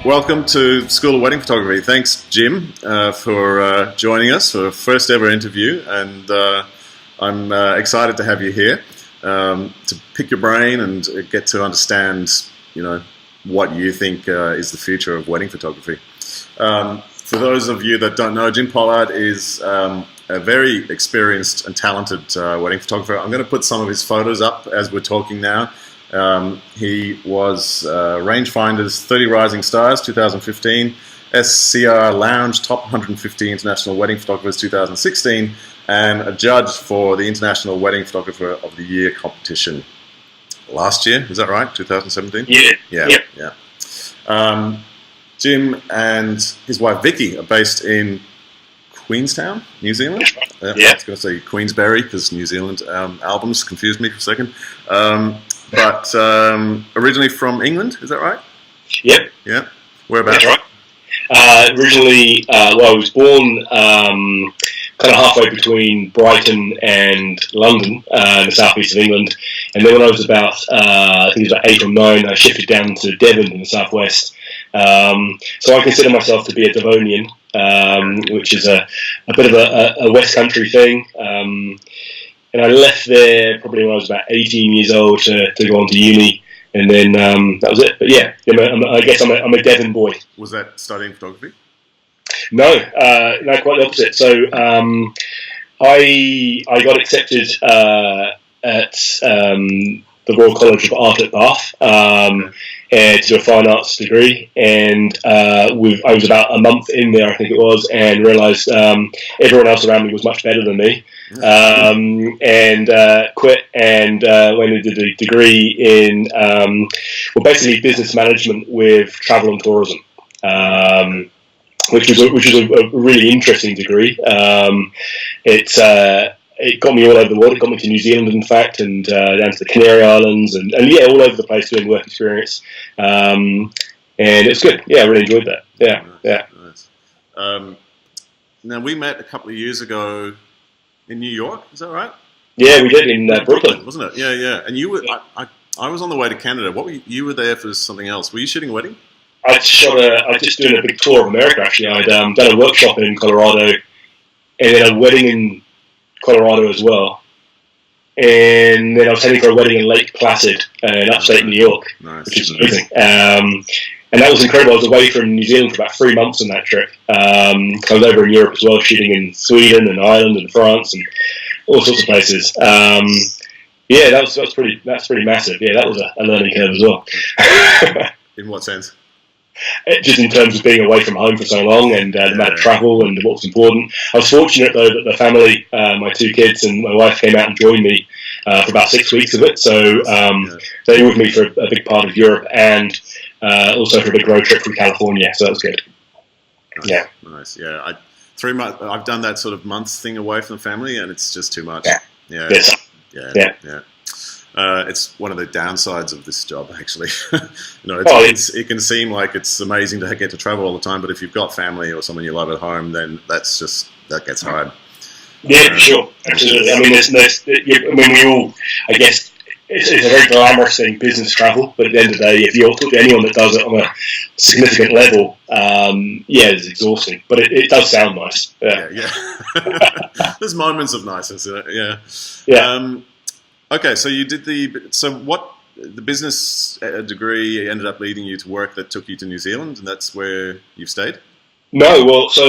Welcome to School of Wedding Photography. Thanks, Jim, for joining us for the first ever interview, and I'm excited to have you here to pick your brain and get to understand, what you think is the future of wedding photography. For those of you that don't know, Jim Pollard is a very experienced and talented wedding photographer. I'm going to put some of his photos up as we're talking now. He was Rangefinder's 30 Rising Stars 2015, SCR Lounge Top 150 International Wedding Photographers 2016, and a judge for the International Wedding Photographer of the Year competition last year. Is that right? 2017? Yeah. Jim and his wife Vicky are based in Queenstown, New Zealand. I was going to say Queensberry because New Zealand albums confused me for a second. But originally from England, is that right? Yep. Yeah. Whereabouts? That's right. Originally, I was born kind of halfway between Brighton and London, in the southeast of England. And then when I was about, I think it was about 8 or 9, I shifted down to Devon in the southwest. So I consider myself to be a Devonian, which is a bit of a West Country thing. And I left there probably when I was about 18 years old to go on to uni, and then that was it. But yeah, I guess I'm a Devon boy. Was that studying photography? No, quite the opposite. So I got accepted at the Royal College of Art at Bath to do a fine arts degree, and I was about a month in there, I think it was, and realised everyone else around me was much better than me, and quit and went and did a degree in basically business management with travel and tourism. Which was a really interesting degree. It got me all over the world. It got me to New Zealand, in fact, and down to the Canary Islands, and all over the place doing work experience. And it's good. Yeah, I really enjoyed that. Yeah. Nice. Now, we met a couple of years ago in New York. Is that right? Yeah, we did in Brooklyn, wasn't it? Yeah. And you were. I was on the way to Canada. You were there for something else? Were you shooting a wedding? I was just doing a big tour of America, actually. I'd done a workshop in Colorado, and then a wedding in Colorado as well. And then I was heading for a wedding in Lake Placid in upstate New York, which is amazing. And that was incredible. I was away from New Zealand for about 3 months on that trip. I was over in Europe as well, shooting in Sweden and Ireland and France and all sorts of places. That's pretty massive. Yeah, that was a learning curve as well. In what sense? Just in terms of being away from home for so long and the amount of travel and what was important. I was fortunate, though, that the family, my 2 kids and my wife came out and joined me for about 6 weeks of it. So they were with me for a big part of Europe and also for a big road trip from California. So that was good. Nice. Yeah. 3 months. I've done that sort of months thing away from the family, and it's just too much. Yeah. It's one of the downsides of this job, actually. It can seem like it's amazing to get to travel all the time, but if you've got family or someone you love at home, then that gets hard. Yeah, for sure, absolutely. I mean, we all, I guess, it's a very glamorous thing, business travel. But at the end of the day, if you talk to anyone that does it on a significant level, it's exhausting. But it does sound nice. Yeah. There's moments of niceness in it. Yeah. Okay, so you did the business degree ended up leading you to work that took you to New Zealand, and that's where you've stayed? No, well, so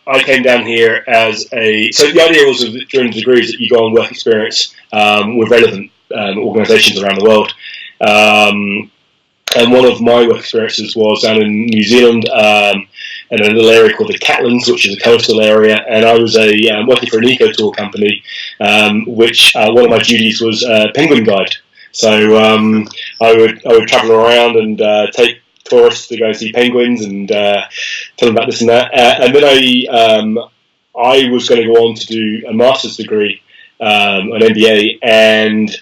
I came down here so the idea was during the degrees that you go on work experience with relevant organisations around the world. And one of my work experiences was down in New Zealand, in a little area called the Catlins, which is a coastal area, and I was working for an eco tour company, which one of my duties was penguin guide. So I would travel around and take tourists to go and see penguins and tell them about this and that. And then I was going to go on to do a master's degree, an MBA, and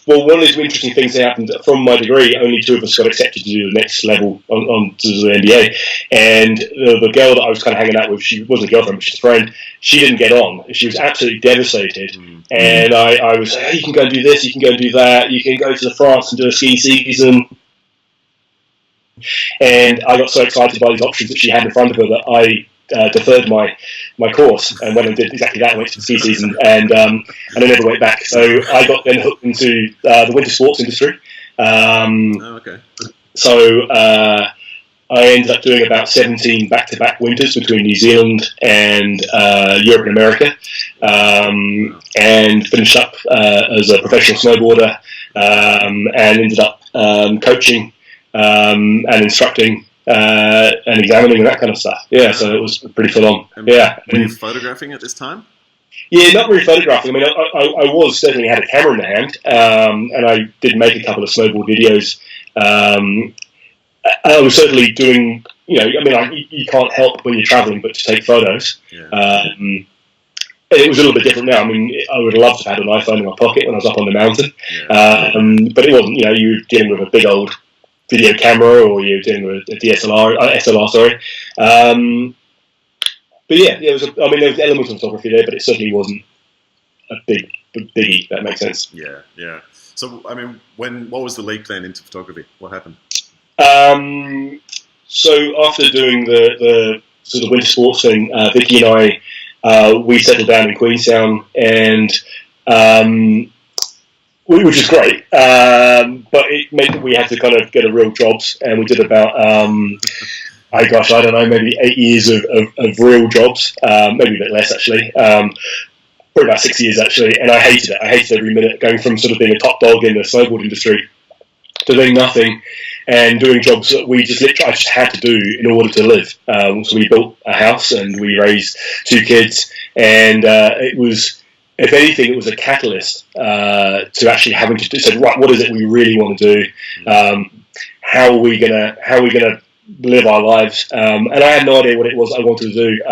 one of the interesting things that happened from my degree, only 2 of us got accepted to do the next level on to the MBA. And the girl that I was kind of hanging out with, she wasn't a girlfriend, but she's a friend, she didn't get on. She was absolutely devastated. And I was like, hey, you can go and do this, you can go and do that, you can go to France and do a ski season. And I got so excited by these options that she had in front of her that I deferred my course and went and did exactly that. I went to the ski season and I never went back. So I got then hooked into the winter sports industry. So I ended up doing about 17 back-to-back winters between New Zealand and Europe and America, and finished up as a professional snowboarder, and ended up coaching and instructing and examining and that kind of stuff. Yeah, so it was pretty full on. Were you photographing at this time? Yeah, not really photographing. I mean, I was certainly had a camera in the hand, and I did make a couple of snowboard videos. I was certainly doing, you can't help when you're travelling but to take photos. Yeah. It was a little bit different now. I mean, I would have loved to have had an iPhone in my pocket when I was up on the mountain. Yeah. But it wasn't, you were dealing with a big old video camera, or you were dealing with a SLR, sorry. But yeah, there was elements of photography there, but it certainly wasn't a big biggie, if that makes sense. Yeah, yeah. So, I mean, what was the leap then into photography? What happened? So after doing the sort of winter sports thing, Vicky and I, we settled down in Queenstown, and which is great, but it meant that we had to kind of get a real jobs, and we did about, I don't know, maybe 8 years of real jobs, maybe a bit less actually, probably about 6 years actually, and I hated it. I hated every minute, going from sort of being a top dog in the snowboard industry to doing nothing and doing jobs that I just had to do in order to live. So we built a house and we raised 2 kids, and it was, if anything, it was a catalyst to actually having to say, right, what is it we really want to do? How are we gonna live our lives? And I had no idea what it was I wanted to do.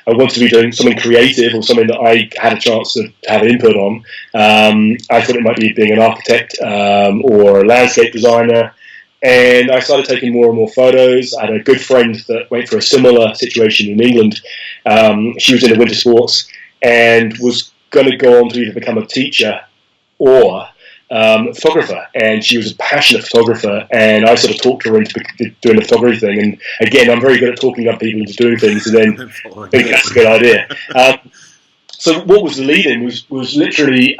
I wanted to be doing something creative, or something that I had a chance to have input on. I thought it might be being an architect or a landscape designer. And I started taking more and more photos. I had a good friend that went through a similar situation in England. She was into winter sports and was going to go on to either become a teacher or a photographer. And she was a passionate photographer, and I sort of talked her into doing the photography thing. And again, I'm very good at talking up people into doing things, and then think that's a good idea. So what was the lead-in was literally...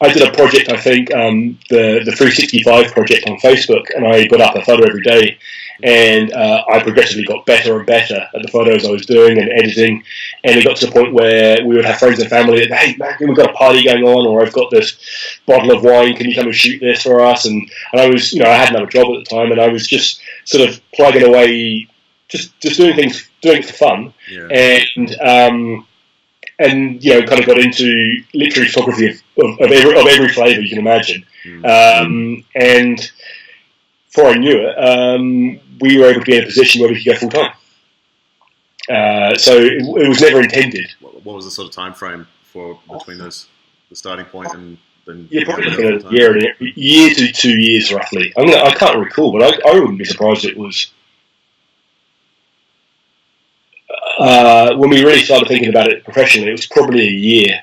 I did a project, I think, the 365 project on Facebook, and I put up a photo every day, and I progressively got better and better at the photos I was doing and editing, and it got to the point where we would have friends and family that, hey man, we've got a party going on, or I've got this bottle of wine, can you come and shoot this for us? And I was, I had another job at the time, and I was just sort of plugging away, just doing it for fun, yeah. And kind of got into literary photography of every flavour you can imagine. And before I knew it, we were able to be in a position where we could go full time. So it was never intended. What was the sort of time frame between the starting point and then? Yeah, probably looking at a year to 2 years roughly. I can't recall, but I wouldn't be surprised it was. When we really started thinking about it professionally, it was probably a year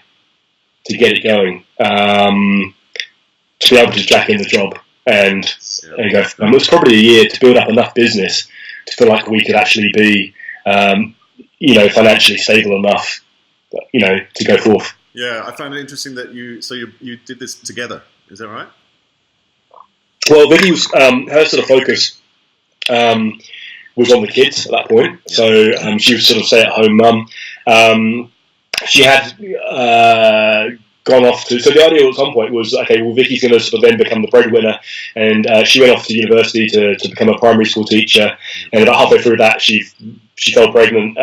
to get it going, to be able to jack in the job and go. It was probably a year to build up enough business to feel like we could actually be, financially stable enough, to go forth. Yeah, I found it interesting that you did this together. Is that right? Well, Vicky was her sort of focus. Was on the kids at that point, so she was sort of stay-at-home mum. She had gone off to. So the idea at some point was, okay, well, Vicky's going to sort of then become the breadwinner, and she went off to university to become a primary school teacher. And about halfway through that, she fell pregnant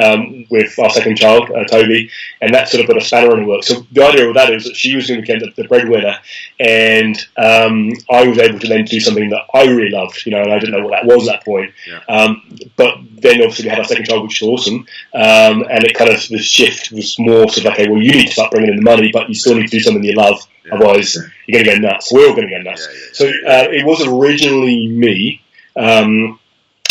with our second child, Toby, and that sort of put a spanner in the works. So the idea of that is that she was going to become the breadwinner, and I was able to then do something that I really loved, and I didn't know what that was at that point. Yeah. But then obviously we had our second child, which was awesome, and it kind of, the shift was more sort of, okay, well, you need to start bringing in the money, but you still need to do something you love, otherwise you're going to go nuts. We're all going to go nuts. So it was originally me,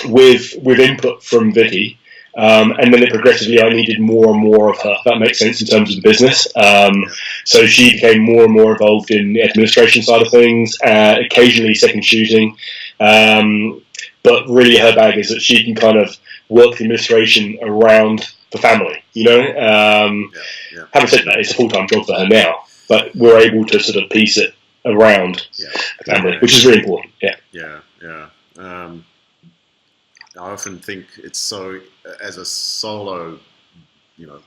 with input from Vicky. And then progressively I needed more and more of her, if that makes sense in terms of the business. So she became more and more involved in the administration side of things, occasionally second shooting. but really her bag is that she can kind of work the administration around the family, Having said that, it's a full-time job for her now, but we're able to sort of piece it around the family, which is really important. I often think it's so, as a solo,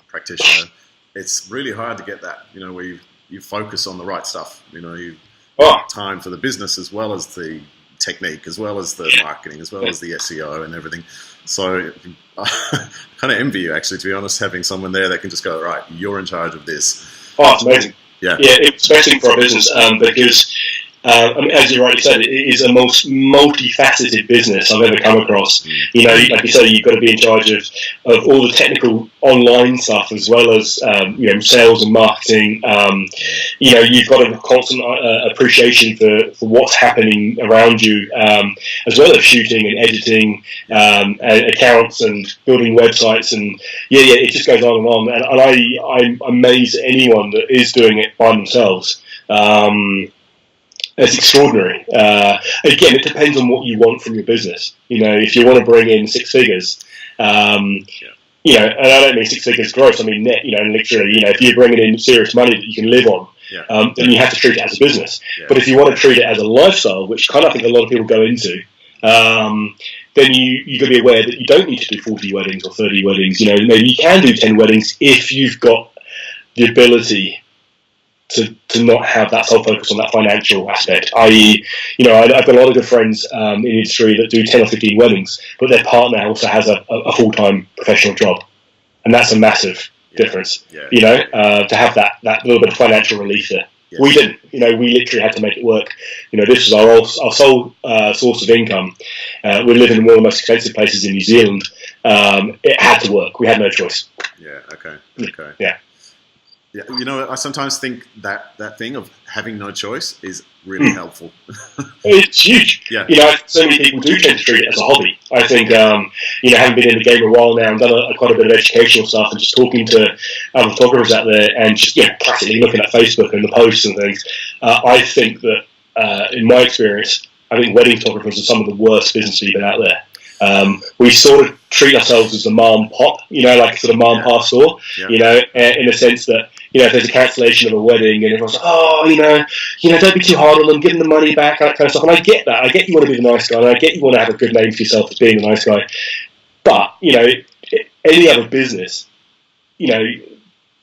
practitioner, it's really hard to get that, where you focus on the right stuff. You've got time for the business as well as the technique, as well as the marketing, as well as the SEO and everything. So I kind of envy you, actually, to be honest, having someone there that can just go, right, you're in charge of this. Oh, it's amazing. Yeah, especially for our business, because as you rightly said, it is a most multifaceted business I've ever come across. Like you say, you've got to be in charge of all the technical online stuff, as well as sales and marketing. You've got a constant appreciation for what's happening around you, as well as shooting and editing, and accounts and building websites, and it just goes on and on. And I'm amazed at anyone that is doing it by themselves. It's extraordinary. Again, it depends on what you want from your business. If you want to bring in six figures, and I don't mean six figures gross, I mean net, literally, if you're bringing in serious money that you can live on, then you have to treat it as a business. But if you want to treat it as a lifestyle, which kind of I think a lot of people go into, then you've got to be aware that you don't need to do 40 weddings or 30 weddings. Maybe you can do 10 weddings if you've got the ability to not have that sole focus on that financial aspect, i.e., I've got a lot of good friends in the industry that do 10 or 15 weddings, but their partner also has a full-time professional job, and that's a massive difference. To have that little bit of financial relief there. Yes. We didn't. We literally had to make it work. This is our sole source of income. We live in one of the most expensive places in New Zealand. It had to work. We had no choice. Yeah. Okay. Yeah. Yeah, I sometimes think that thing of having no choice is really helpful. It's huge. Yeah. So many people do tend to treat it as a hobby. I think, having been in the game a while now and done quite a bit of educational stuff and just talking to other photographers out there and just, classically looking at Facebook and the posts and things, I think that, in my experience, I think wedding photographers are some of the worst business people out there. We sort of treat ourselves as the mom and pop, like sort of mom and pop store, in a sense that, if there's a cancellation of a wedding and everyone's like, don't be too hard on them, give them the money back, that kind of stuff. And I get that. I get you want to be the nice guy, and I get you want to have a good name for yourself as being the nice guy. But, any other business, that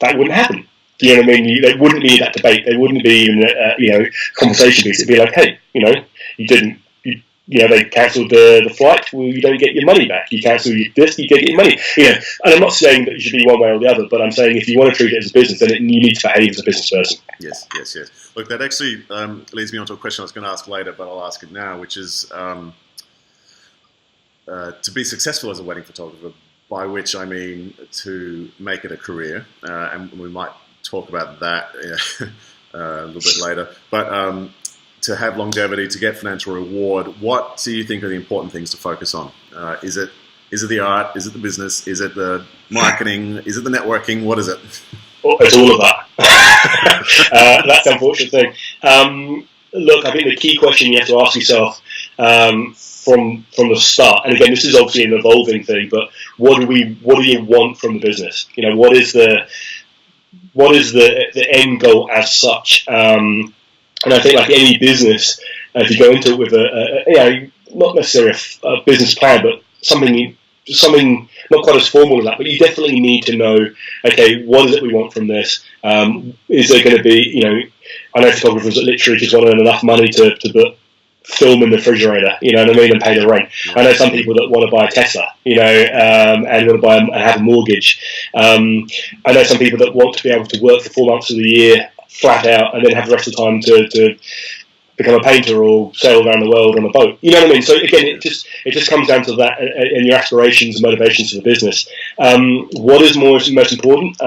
wouldn't happen. Do you know what I mean? They wouldn't be that debate. They wouldn't be in conversation piece. It'd be like, hey, you didn't. They cancelled the flight. Well, you don't get your money back. You cancel this, you get your money. And I'm not saying that you should be one way or the other, but I'm saying if you want to treat it as a business, then you need to behave as a business person. Yes. Look, that actually leads me on to a question I was going to ask later, but I'll ask it now, which is to be successful as a wedding photographer, by which I mean to make it a career, and we might talk about that a little bit later, but to have longevity, to get financial reward, what do you think are the important things to focus on? Is it the art? Is it the business? Is it the marketing? Is it the networking? What is it? It's all of that. That's the unfortunate thing. Look, I think the key question you have to ask yourself from the start, and again, this is obviously an evolving thing, but what do you want from the business? What is the end goal as such? And I think, like any business, if you go into it with not necessarily a business plan, but something not quite as formal as that, but you definitely need to know, okay, what is it we want from this? Is there going to be, I know photographers that literally just want to earn enough money to put film in the refrigerator, and pay the rent. I know some people that want to buy a Tesla, and want to buy and have a mortgage. I know some people that want to be able to work for 4 months of the year flat out and then have the rest of the time to become a painter or sail around the world on a boat. You know what I mean? So again, it just comes down to that and your aspirations and motivations for the business. What is most important?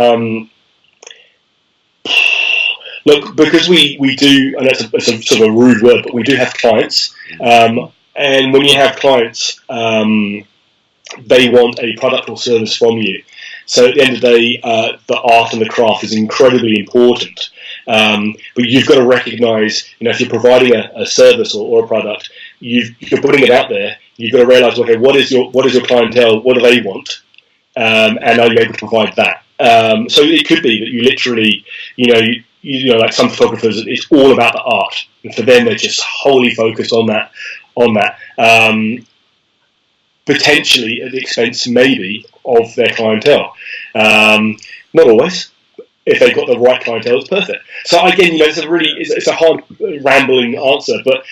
Look, because we do, and that's a sort of a rude word, but we do have clients. And when you have clients, they want a product or service from you. So at the end of the day, the art and the craft is incredibly important. But you've got to recognise, if you're providing a service or a product, you're putting it out there, You've got to realise, okay, what is your clientele? What do they want? And are you able to provide that? So it could be that you literally, you know, like some photographers, it's all about the art, and for them, they're just wholly focused on that. Potentially at the expense, maybe, of their clientele. Not always. If they've got the right clientele, it's perfect. So again, it's a hard, rambling answer, but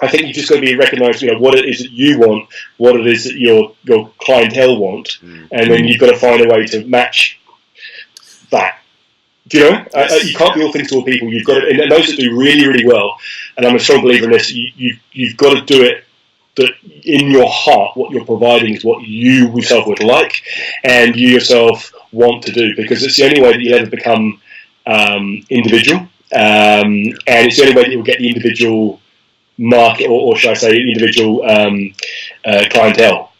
I think you just got to be recognised, what it is that you want, what it is that your clientele want, and then you've got to find a way to match that. Do you know? Yes. You can't be all things to all people. You've got to, and those that do really, really well, and I'm a strong believer in this. You've got to do it that in your heart, what you're providing is what you yourself would like, and you yourself want to do, because it's the only way that you'll ever become individual, and it's the only way that you'll get the individual market, or should I say, individual clientele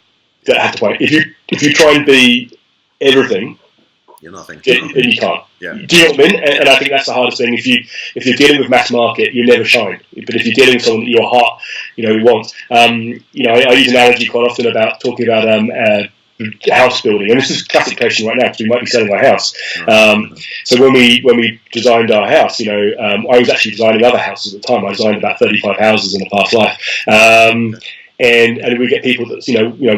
that have to play. If you try and be everything, you're nothing. Then you can't. Yeah. Do you know what I mean? And I think that's the hardest thing. If you're dealing with mass market, you never shine. But if you're dealing with someone that your heart, wants. I use an analogy quite often about talking about house building, and this is a classic case right now because we might be selling our house. So when we designed our house, I was actually designing other houses at the time. I designed about 35 houses in a past life. And we get people that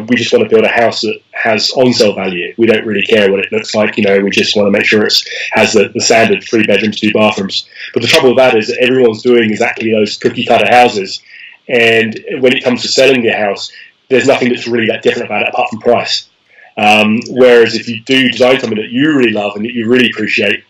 we just want to build a house that has on-sale value. We don't really care what it looks like. We just want to make sure it has the standard 3 bedrooms, 2 bathrooms. But the trouble with that is that everyone's doing exactly those cookie-cutter houses, and when it comes to selling your house, there's nothing that's really that different about it apart from price. Whereas if you do design something that you really love and that you really appreciate,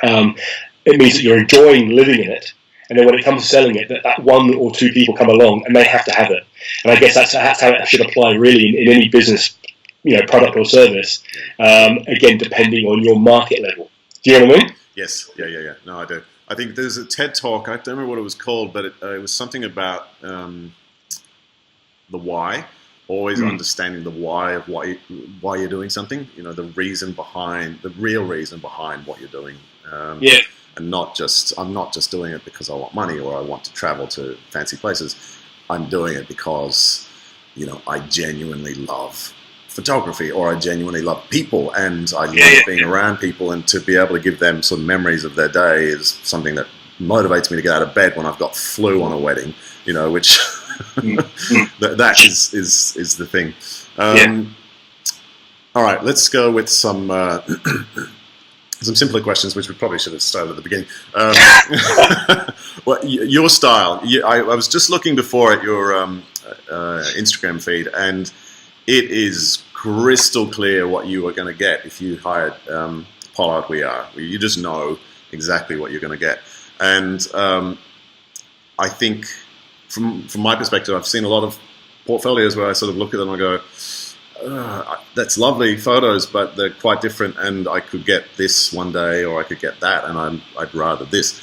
it means that you're enjoying living in it. And then when it comes to selling it, that 1 or 2 people come along and they have to have it. And I guess that's how it should apply really in any business, product or service. Again, depending on your market level. Do you know what I mean? Yes. Yeah. No, I do. I think there's a TED talk. I don't remember what it was called, but it was something about the why. Always understanding the why of why you're doing something. The real reason behind what you're doing. And I'm not just doing it because I want money or I want to travel to fancy places. I'm doing it because, I genuinely love photography, or I genuinely love people, and I love being around people, and to be able to give them some memories of their day is something that motivates me to get out of bed when I've got flu on a wedding, which that is the thing. All right, let's go with some simpler questions, which we probably should have started at the beginning. Well, your style. I was just looking before at your Instagram feed, and it is crystal clear what you are going to get if you hired Pollard. You just know exactly what you're going to get. And I think, from my perspective, I've seen a lot of portfolios where I sort of look at them and I go, that's lovely photos, but they're quite different, and I could get this one day, or I could get that, and I'd rather this.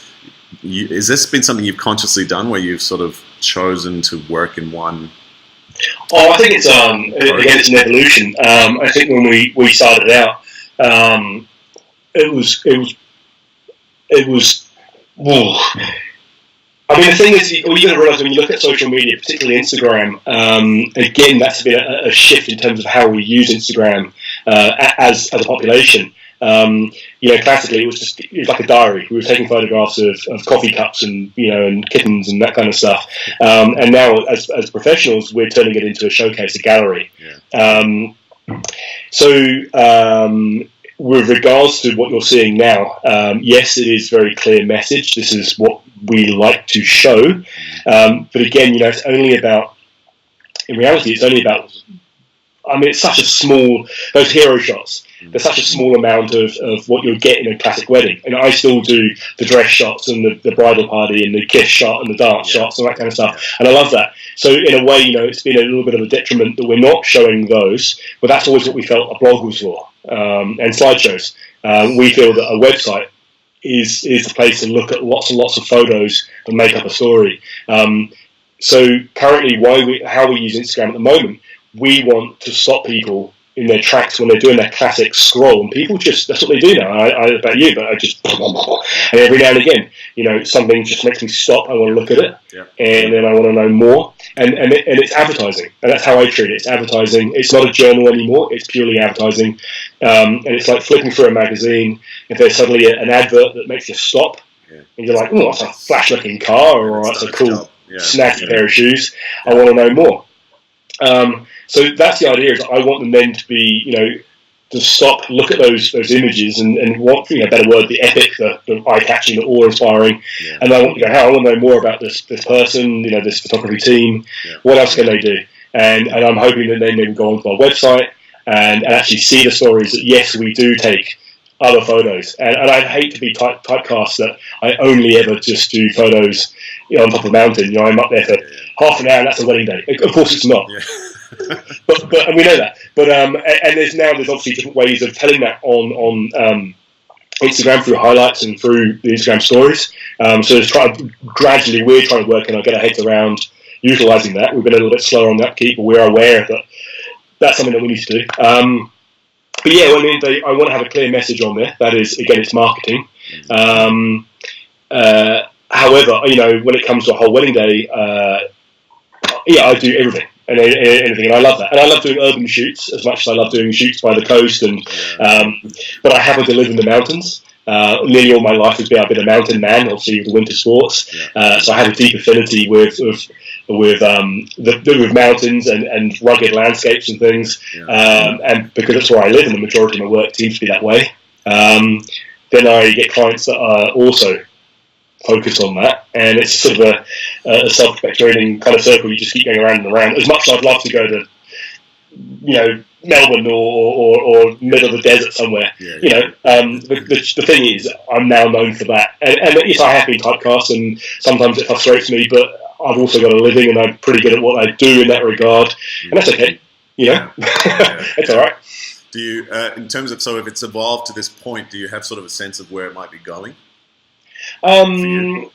Has this been something you've consciously done, where you've sort of chosen to work in one? Oh, I think it's again, it's an evolution. I think when we started out, it was. Whoa. I mean, the thing is, you've got to realise when you look at social media, particularly Instagram, again, that's been a shift in terms of how we use Instagram as a population. Classically, it was like a diary. We were taking photographs of coffee cups and kittens and that kind of stuff. And now, as professionals, we're turning it into a showcase, a gallery. With regards to what you're seeing now, yes, it is very clear message. This is what we like to show. But again, it's only about, in reality, it's such a small, those hero shots, there's such a small amount of what you'll get in a classic wedding. And I still do the dress shots and the bridal party and the kiss shot and the dance shots and that kind of stuff. And I love that. So in a way, it's been a little bit of a detriment that we're not showing those, but that's always what we felt a blog was for. And slideshows. We feel that a website is the place to look at lots and lots of photos and make up a story. So currently, how we use Instagram at the moment, we want to stop people in their tracks when they're doing their classic scroll, and people that's what they do now. I don't know about you, but I just, and every now and again, something just makes me stop. I want to look at it, and then I want to know more. And it's advertising, and that's how I treat it. It's advertising. It's not a journal anymore. It's purely advertising, and it's like flipping through a magazine. If there's suddenly an advert that makes you stop, and you're like, "Oh, that's a flash-looking car," or "That's a cool, snappy pair of shoes," I want to know more. So that's the idea. Is I want them then to be, to stop, look at those images, and want, better word, the epic, the eye-catching, the awe-inspiring, and I want to go, I want to know more about this person, this photography team. What else can they do? And I'm hoping that then they can go onto our website and actually see the stories that, yes, we do take other photos. And I'd hate to be typecast that I only ever just do photos on top of a mountain. I'm up there for half an hour and that's a wedding day. Of course it's not. but and we know that. But and there's obviously different ways of telling that on Instagram through highlights and through the Instagram stories. So gradually we're trying to work and get our heads around utilising that. We've been a little bit slower on the upkeep, but we are aware that that's something that we need to do. But yeah, I want to have a clear message on there. That is, again, it's marketing. However, when it comes to a whole wedding day, I do everything and anything, and I love that. And I love doing urban shoots as much as I love doing shoots by the coast. And but I happen to live in the mountains. Nearly all my life has been I've been a mountain man, obviously with the winter sports. So I have a deep affinity with mountains and rugged landscapes and things. And because that's where I live, and the majority of my work seems to be that way. Then I get clients that are also focused on that, and it's sort of a self-perpetuating kind of circle. You just keep going around and around. As much as I'd love to go to, Melbourne or middle of the desert somewhere, the thing is, I'm now known for that. And yes, I have been typecast, and sometimes it frustrates me, but I've also got a living, and I'm pretty good at what I do in that regard, and that's okay. It's all right. Do you, in terms of, so if it's evolved to this point, do you have sort of a sense of where it might be going? In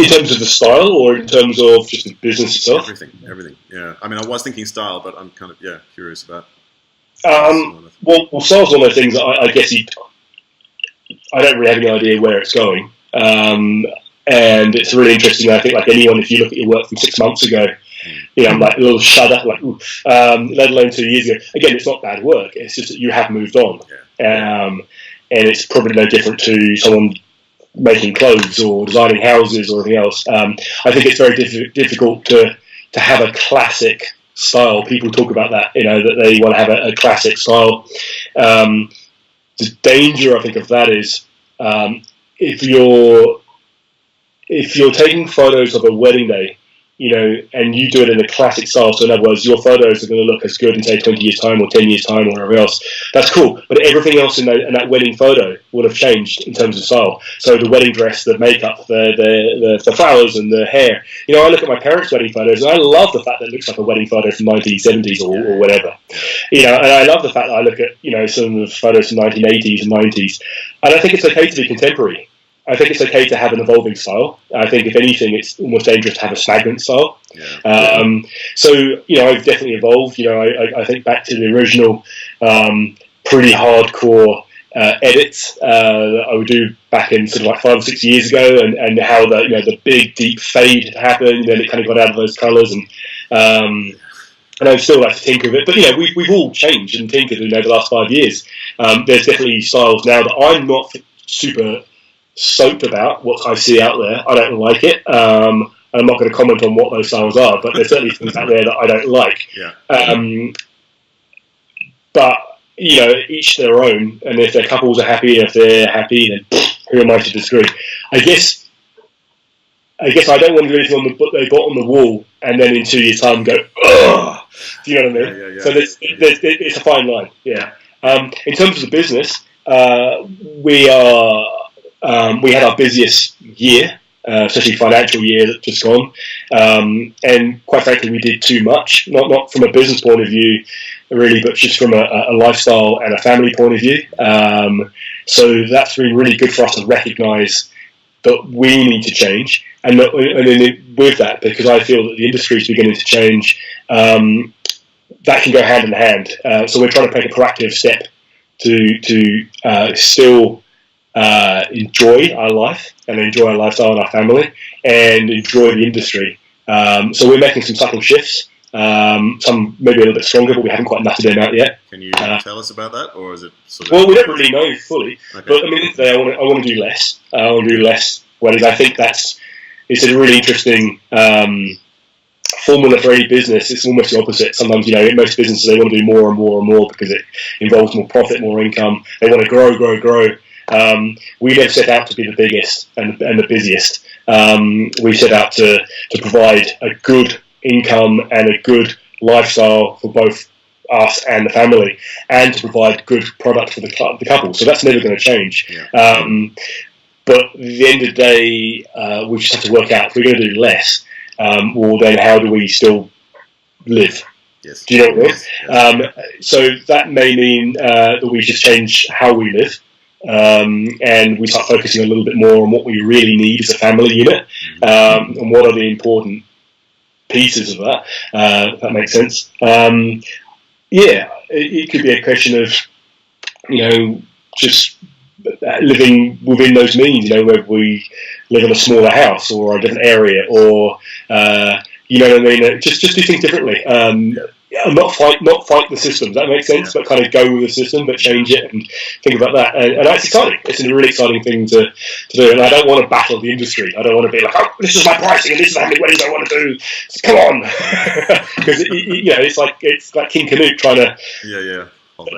terms of the style, or in terms of just the business itself? Everything. Yeah. I mean, I was thinking style, but I'm kind of curious about. Well, style's one of those things that I guess I don't really have any idea where it's going, and it's really interesting. I think, like anyone, if you look at your work from 6 months ago, I'm like a little shudder, like, let alone 2 years ago. Again, it's not bad work. It's just that you have moved on, and it's probably no different to someone making clothes or designing houses or anything else. I think it's very difficult to have a classic style. People talk about that, that they want to have a classic style. The danger, I think, of that is if you're taking photos of a wedding day, and you do it in a classic style. So in other words, your photos are going to look as good in, say, 20 years' time or 10 years' time or whatever else. That's cool. But everything else in that wedding photo would have changed in terms of style. So the wedding dress, the makeup, the flowers and the hair. I look at my parents' wedding photos, and I love the fact that it looks like a wedding photo from 1970s or whatever. And I love the fact that I look at, some of the photos from 1980s and 90s. And I think it's okay to be contemporary. I think it's okay to have an evolving style. I think, if anything, it's almost dangerous to have a stagnant style. So, I've definitely evolved. I think back to the original pretty hardcore edits that I would do back in sort of like 5 or 6 years ago, and how the big, deep fade had happened, and then it kind of got out of those colours. And I still like to tinker with it. But, we've all changed and tinkered in over the last 5 years. There's definitely styles now that I'm not super stoked about what I see out there. I don't like it. I'm not going to comment on what those styles are, but there's certainly things out there that I don't like. But each their own, and if their couples are happy, and if they're happy, then who am I to disagree? I guess I don't want to do anything on they put on the wall, and then in 2 years' time go, ugh. Do you know what I mean? So it's a fine line. In terms of the business, we had our busiest year, especially financial year that's just gone, and quite frankly, we did too much. Not from a business point of view, really, but just from a lifestyle and a family point of view. So that's been really good for us to recognise that we need to change. and then with that, because I feel that the industry is beginning to change, that can go hand in hand. So we're trying to take a proactive step to still enjoy our life and enjoy our lifestyle and our family and enjoy the industry. So we're making some subtle shifts, some maybe a little bit stronger, but we haven't quite nutted them out yet. Can you tell us about that, or is it sort of... Well, we don't really know fully, okay. But I mean, today I want to do less. I want to do less weddings. I think it's a really interesting formula for any business. It's almost the opposite. Sometimes, in most businesses, they want to do more and more and more because it involves more profit, more income. They want to grow. We never set out to be the biggest and the busiest. We set out to provide a good income and a good lifestyle for both us and the family, and to provide good product for the couple. So that's never going to change. Yeah. But at the end of the day, we just have to work out if we're going to do less. Well, then how do we still live? Yes. Do you know what I mean? Yes. So that may mean that we just change how we live. And we start focusing a little bit more on what we really need as a family unit, and what are the important pieces of that, if that makes sense. It could be a question of, just living within those means, whether we live in a smaller house or a different area, or, just do things differently. Not fight the system. Does that make sense? But kind of go with the system, but change it and think about that. And that's exciting. It's a really exciting thing to do. And I don't want to battle the industry. I don't want to be like, oh, this is my pricing and this is how many weddings I want to do. Come on, because it's like King Canute trying to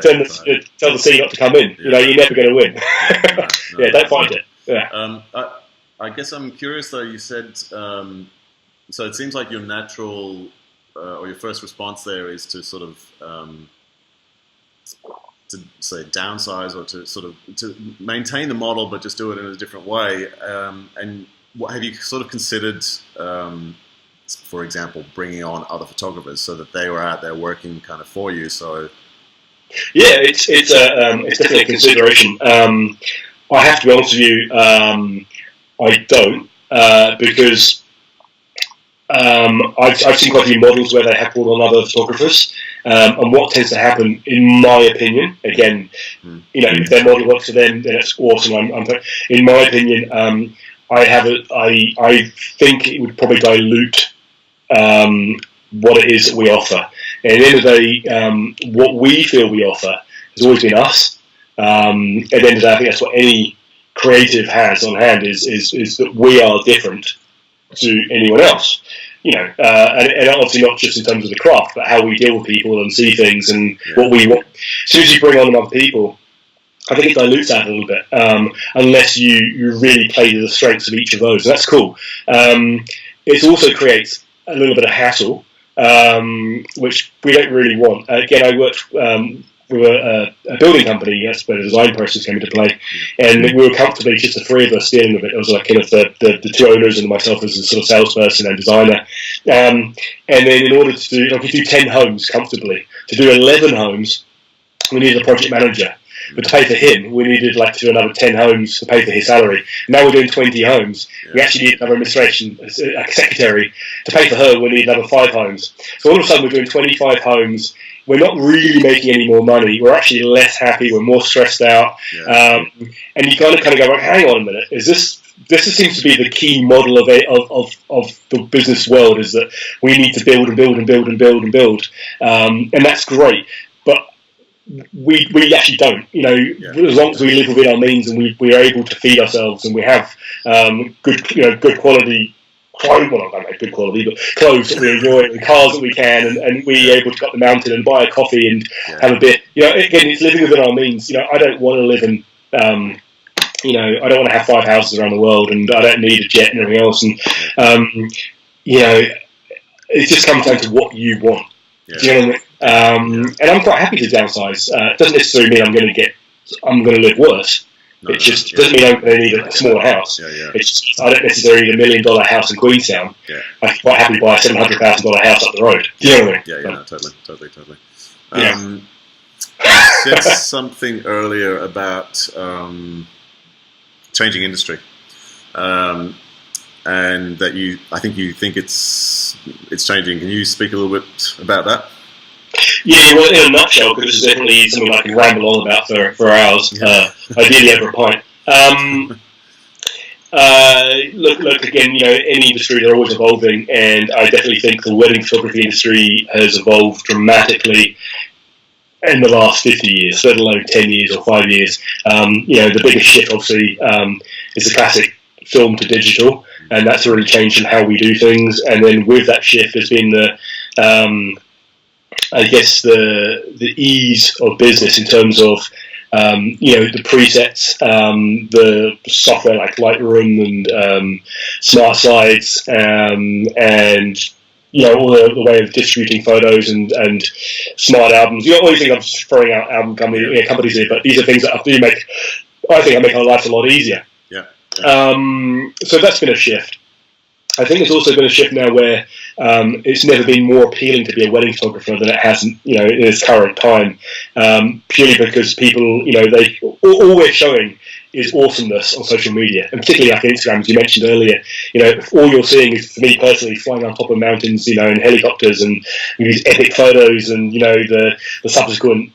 tell the sea not to come in. Yeah. You're never going to win. No, don't fight it. Yeah. I guess I'm curious though. You said so. It seems like your natural. Or your first response there is to sort of to say downsize, or to maintain the model but just do it in a different way. And what have you sort of considered, for example, bringing on other photographers so that they were out there working kind of for you? So yeah, it's definitely a consideration. I have to be honest with you, I don't because. I've seen quite a few models where they have brought on other photographers, and what tends to happen, in my opinion, again, if their model works for them, then it's awesome. In my opinion, I think it would probably dilute what it is that we offer. And at the end of the day, what we feel we offer has always been us. At the end of the day, I think that's what any creative has on hand is that we are different to anyone else, and obviously not just in terms of the craft, but how we deal with people and see things and what we want. As soon as you bring on other people, I think it dilutes that a little bit, unless you really play to the strengths of each of those. And that's cool. It also creates a little bit of hassle, which we don't really want. Again, I worked with a building company, yes, where the design process came into play, and we were comfortably just the three of us dealing with it. It was like kind of the two owners and myself as a sort of salesperson and designer. And then in order to do, we do 10 homes comfortably. To do 11 homes, we needed a project manager. But to pay for him, we needed to do another 10 homes to pay for his salary. Now we're doing 20 homes. We actually need another administration, a secretary. To pay for her, we need another 5 homes. So all of a sudden we're doing 25 homes. We're not really making any more money. We're actually less happy. We're more stressed out. And you kind of go, hang on a minute. This seems to be the key model of the business world, is that we need to build and build and build and build and build. And that's great. But we actually don't, as long as we live within our means and we are able to feed ourselves and we have good quality clothes, well, not good quality, but clothes that we enjoy and cars that we can, and we're able to go up the mountain and buy a coffee and have a bit. Again, it's living within our means. I don't want to live in, I don't want to have 5 houses around the world, and I don't need a jet and everything else. And it just comes down to what you want. Yeah. Do you know what I mean? And I'm quite happy to downsize. It doesn't necessarily mean I'm going to live worse. It just doesn't mean I'm going to need a smaller house. It's just, I don't necessarily need $1 million house in Queenstown. I can quite happily buy a $700,000 house up the road. Do you know what I mean? Totally. You said something earlier about changing industry. and that I think you think it's changing. Can you speak a little bit about that? Yeah, well, in a nutshell, because this is definitely something I can ramble on about for hours, ideally over a pint. Look again, any industry, they're always evolving, and I definitely think the wedding photography industry has evolved dramatically in the last 50 years, let alone 10 years or 5 years. The biggest shift, obviously, is the classic film to digital, and that's really changed in how we do things. And then with that shift has been the ease of business in terms of the presets, the software like Lightroom and Smart Slides, and all the way of distributing photos and smart albums. All these things, I'm just throwing out album companies here, but these are things that I think make our lives a lot easier. Yeah. So that's been a shift. I think it's also been a shift now where it's never been more appealing to be a wedding photographer than it has, in its current time. Purely because people, all we're showing is awesomeness on social media, and particularly like Instagram, as you mentioned earlier. All you're seeing is, for me personally, flying on top of mountains, in helicopters and these epic photos, and the subsequent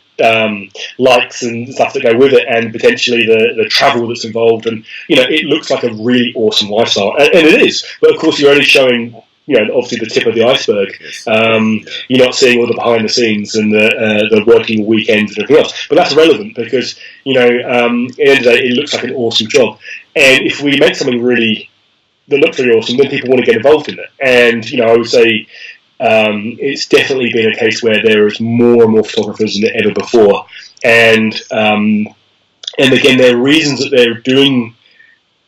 likes and stuff that go with it, and potentially the travel that's involved, and it looks like a really awesome lifestyle, and it is. But of course, you're only showing obviously the tip of the iceberg. Yes. You're not seeing all the behind the scenes and the working weekends and everything else. But that's relevant because at the end of the day, it looks like an awesome job, and if we make something really that looks really awesome, then people want to get involved in it. And I would say it's definitely been a case where there is more and more photographers than ever before, and again, there are reasons that they're doing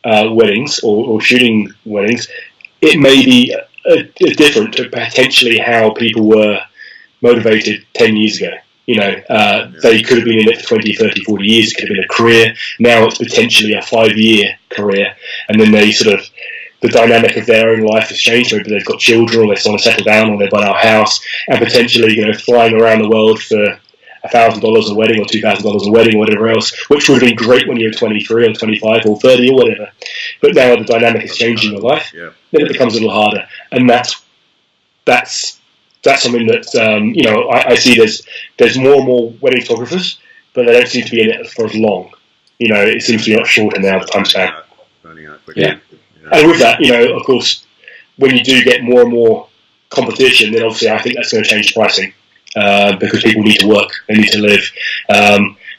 weddings or shooting weddings. It may be different to potentially how people were motivated 10 years ago. They could have been in it for 20, 30, 40 years. It could have been a career. Now it's potentially a 5-year career, and then they the dynamic of their own life has changed. Maybe they've got children, or they want to settle down, or they buy a house, and potentially, flying around the world for $1,000 a wedding or $2,000 a wedding or whatever else, which would have been great when you were 23 or 25 or 30 or whatever. But now the dynamic is changing in your life. Yeah. Then it becomes a little harder, and that's something that I see. There's more and more wedding photographers, but they don't seem to be in it for as long. It seems to be a lot shorter now. The time span. Running out quickly. Yeah. And with that, of course, when you do get more and more competition, then obviously I think that's going to change pricing because people need to work, they need to live,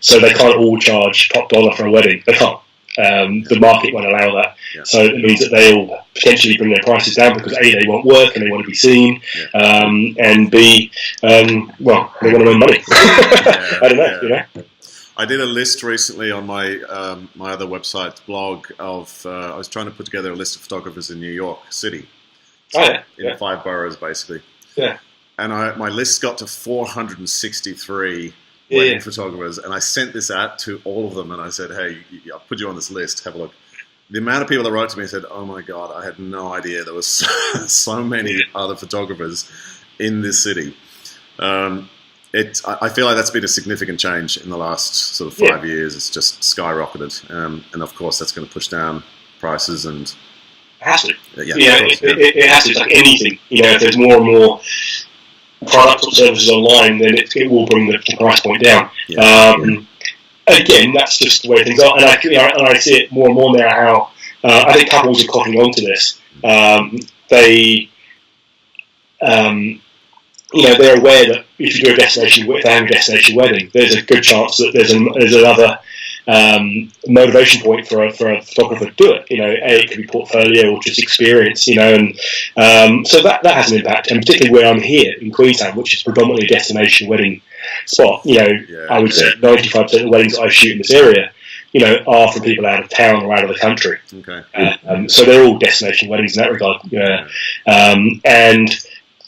so they can't all charge top dollar for a wedding. They can't. The market won't allow that. Yeah. So it means that they'll potentially bring their prices down because A, they want work and they want to be seen, and B, they want to earn money. I don't know, I did a list recently on my my other website blog of I was trying to put together a list of photographers in New York City. So in 5 boroughs, basically. Yeah. And my list got to 463 wedding photographers, and I sent this out to all of them, and I said, hey, I'll put you on this list, have a look. The amount of people that wrote to me said, oh my God, I had no idea there was so many other photographers in this city. I feel like that's been a significant change in the last sort of 5 years. It's just skyrocketed, and of course that's going to push down prices. And it has to. It has to. It's like anything. If there's more and more products or services online, then it will bring the price point down. Again, that's just the way things are, and I see it more and more now. How I think couples are cotton on to this. They're aware that if you do a destination wedding, there's a good chance that there's another motivation point for a photographer to do it. It could be portfolio or just experience. And so that has an impact. And particularly where I'm here in Queensland, which is predominantly a destination wedding spot. I would say 95% of the weddings I shoot in this area, are from people out of town or out of the country. Okay. So they're all destination weddings in that regard. And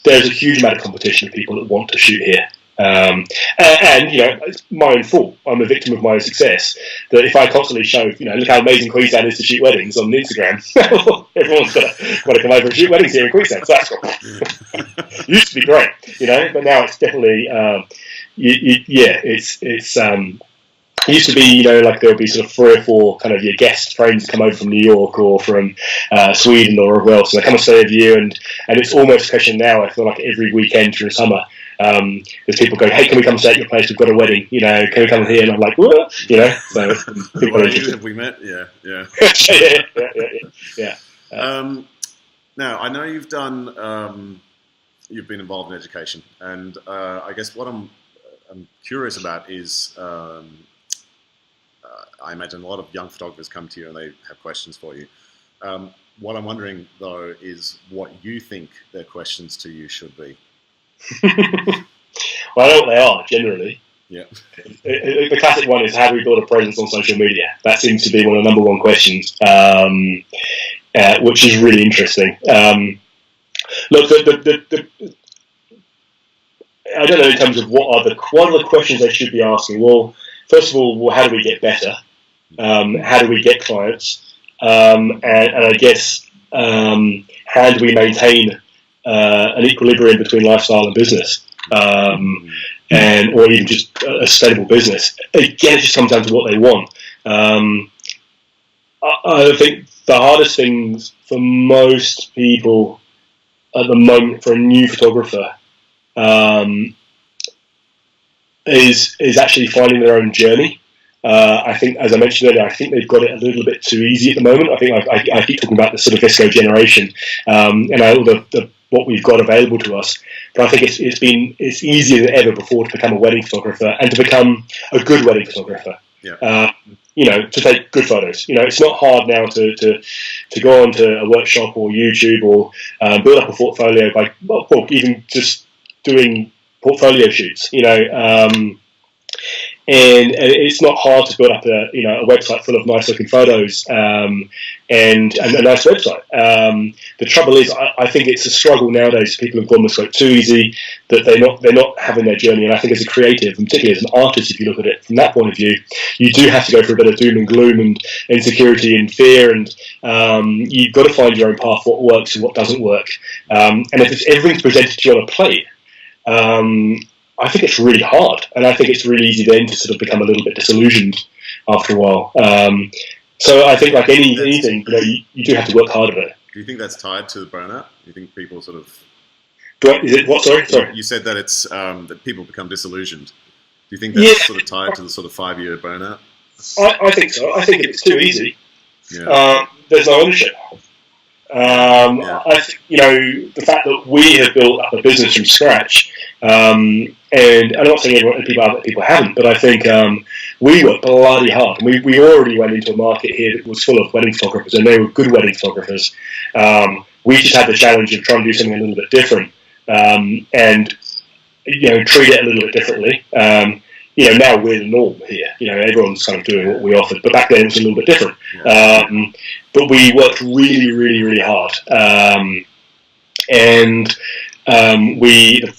there's a huge amount of competition of people that want to shoot here. And it's my own fault. I'm a victim of my own success. That if I constantly show, look how amazing Queensland is to shoot weddings on Instagram, everyone's got to come over and shoot weddings here in Queensland. So that's cool. Used to be great, but now it's definitely, it used to be, like there would be sort of 3 or 4 kind of your guest friends come over from New York or from Sweden or wherever else, and they come and stay with you, and it's almost a question now, I feel like every weekend during summer, there's people going, hey, can we come stay at your place, we've got a wedding, can we come here, and I'm like, what? So people are interested. Have we met? Yeah. Yeah. Now, I know you've been involved in education, and I guess what I'm curious about is, I imagine a lot of young photographers come to you and they have questions for you. What I'm wondering, though, is what you think their questions to you should be. Well, I know what they are, generally. Yeah. The classic one is, how do we build a presence on social media? That seems to be one of the number one questions, which is really interesting. Look, I don't know in terms of what are the questions they should be asking. Well, first of all, how do we get better? How do we get clients? And I guess, how do we maintain an equilibrium between lifestyle and business? Or even just a sustainable business. Again, it just comes down to what they want. I think the hardest things for most people at the moment for a new photographer is actually finding their own journey. I think, as I mentioned earlier, I think they've got it a little bit too easy at the moment. I think I keep talking about the sort of Visco generation and all the what we've got available to us. But I think it's easier than ever before to become a wedding photographer and to become a good wedding photographer. Yeah. To take good photos. It's not hard now to go onto a workshop or YouTube or build up a portfolio by even just doing portfolio shoots. And it's not hard to build up a website full of nice looking photos and a nice website. The trouble is, I think it's a struggle nowadays. People have gone this way too easy, that they're not having their journey. And I think as a creative, and particularly as an artist, if you look at it from that point of view, you do have to go through a bit of doom and gloom and insecurity and fear, and you've got to find your own path, what works and what doesn't work. And if everything's presented to you on a plate, I think it's really hard, and I think it's really easy then to sort of become a little bit disillusioned after a while. So I think, like anything, you do have to work hard at it. Do you think that's tied to the burnout? Do you think people sort of... Is it what? Sorry. You said that it's that people become disillusioned. Do you think that's sort of tied to the sort of 5-year burnout? I think so. I think it's too easy. Yeah. There's no ownership. I think, the fact that we have built up a business from scratch, and I'm not saying people haven't, but I think we worked bloody hard. We already went into a market here that was full of wedding photographers, and they were good wedding photographers. We just had the challenge of trying to do something a little bit different, and treat it a little bit differently. Now we're the norm here. Everyone's kind of doing what we offered, but back then it was a little bit different. Yeah. But we worked really, really, really hard. The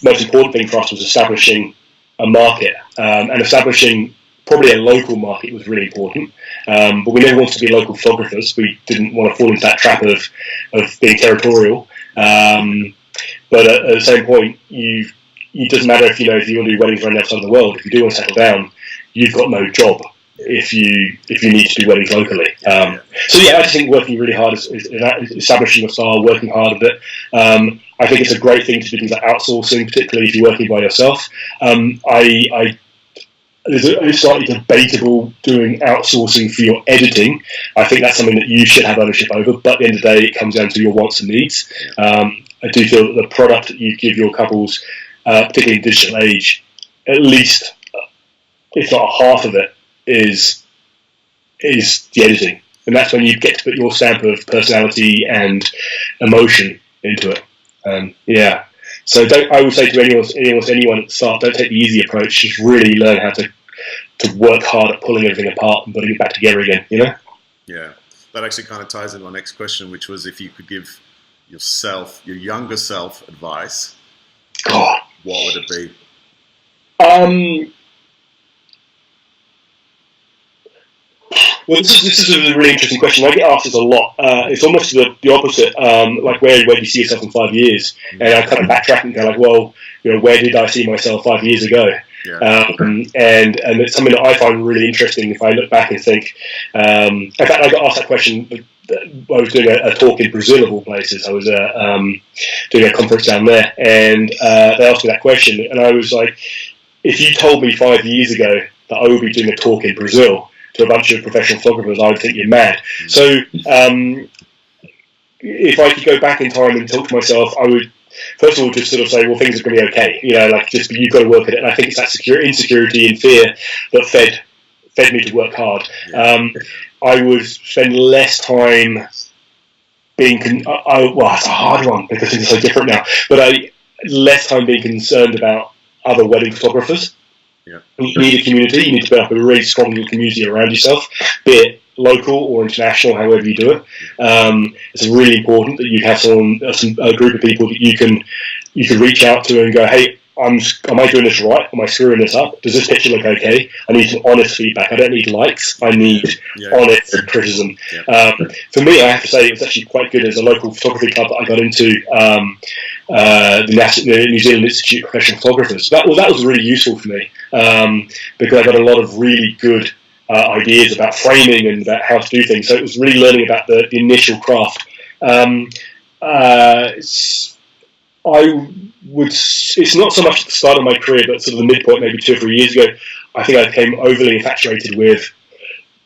most important thing for us was establishing a market, and establishing probably a local market was really important. But we never wanted to be local photographers. We didn't want to fall into that trap of being territorial. But at the same point, it doesn't matter if you want to do weddings around the outside of the world. If you do want to settle down, you've got no job if you need to do weddings locally. I just think working really hard is establishing a style, working hard at it. I think it's a great thing to do things like outsourcing, particularly if you're working by yourself. It's slightly debatable doing outsourcing for your editing. I think that's something that you should have ownership over, but at the end of the day, it comes down to your wants and needs. I do feel that the product that you give your couples, particularly in the digital age, at least, if not half of it, is the editing. And that's when you get to put your stamp of personality and emotion into it. So I would say to anyone at the start, don't take the easy approach. Just really learn how to work hard at pulling everything apart and putting it back together again. Yeah, that actually kind of ties into my next question, which was if you could give your younger self, advice. God, what would it be? Well, this is a really interesting question. I get asked this a lot. It's almost the opposite. Like, where do you see yourself in 5 years? And I kind of backtrack and go like, well, where did I see myself 5 years ago? Yeah. And it's something that I find really interesting if I look back and think. In fact, I got asked that question. I was doing a talk in Brazil of all places. I was doing a conference down there, and they asked me that question, and I was like, if you told me 5 years ago that I would be doing a talk in Brazil to a bunch of professional photographers, I would think you're mad. So if I could go back in time and talk to myself, I would first of all just sort of say, well, things are going to be okay. Just you've got to work at it. And I think it's that insecurity and fear that fed me to work hard. I would spend less time being well, it's a hard one because things are so different now, but less time being concerned about other wedding photographers. Yeah. You need a community. You need to build up a really strong community around yourself, be it local or international, however you do it. It's really important that you have a group of people that you can reach out to and go, hey, am I doing this right? Am I screwing this up? Does this picture look okay? I need some honest feedback. I don't need likes. I need honest criticism. Yeah. For me, I have to say it was actually quite good as a local photography club that I got into, the New Zealand Institute of Professional Photographers. That was really useful for me because I got a lot of really good ideas about framing and about how to do things. So it was really learning about the initial craft. It's not so much at the start of my career, but sort of the midpoint, maybe 2 or 3 years ago, I think I became overly infatuated with